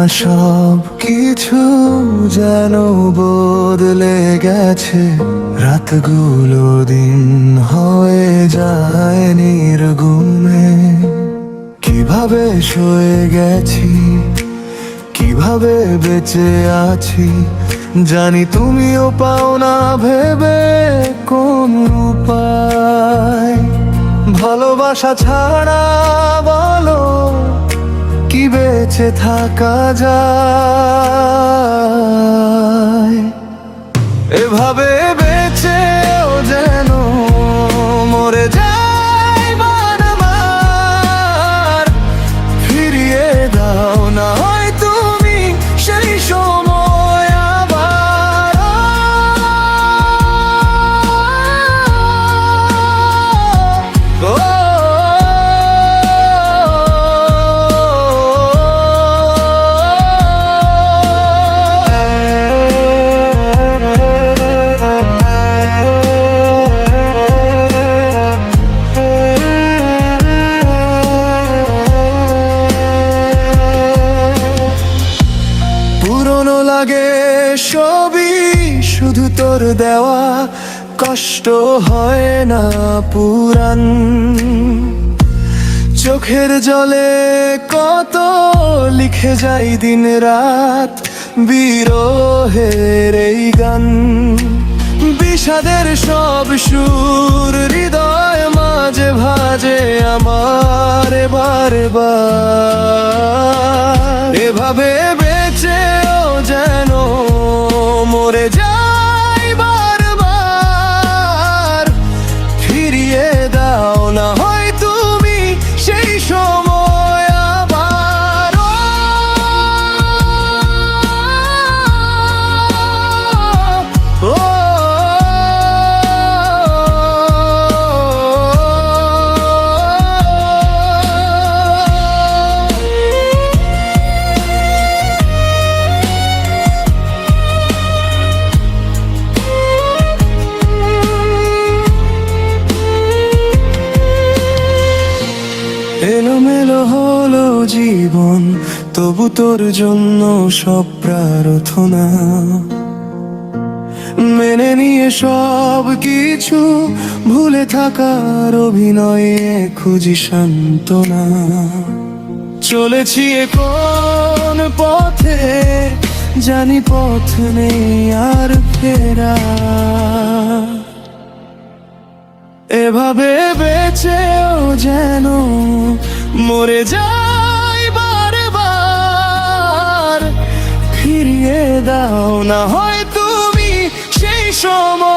সব কিছু যেন বদলে গেছে, রাতগুলো দিন হয়ে যায় নির্গুমে। কিভাবে সয়ে গেছি, কিভাবে বেঁচে আছি, জানি তুমিও পাও না ভেবে কোন উপায়। ভালোবাসা ছাড়া বলো কি বেঁচে থাকা যায়? এভাবে বেঁচেও যেন মরে যাই বারবার। ফিরিয়ে দাও না হয় তুমি সেই সময় আবার। পুরনো লাগে সবই, শুধু তোর দেওয়া কষ্ট হয় না পুরান। চোখের জলে কত লিখে যাই দিন রাত, বিরহের এই গান। বিষাদের সব সুর হৃদয় মাঝে ভাজে আমার বারে বার। এভাবে বেঁচেও যেন মরে যাই বারবার। ফিরিয়ে দাও না হয় তুমি সেই সময় আবার। এলোমেলো হলো জীবন, তবু তোর জন্য সব প্রার্থনা। মেনে নিয়ে সব কিছু ভুলে থাকার অভিনয়ে খুঁজি সান্ত্বনা। চলেছি কোন পথে জানি পথ নেই আর ফেরা। এভাবে বেঁচেও যেন মরে যাই বারবার। ফিরিয়ে দাও না হয় তুমি সেই সময়।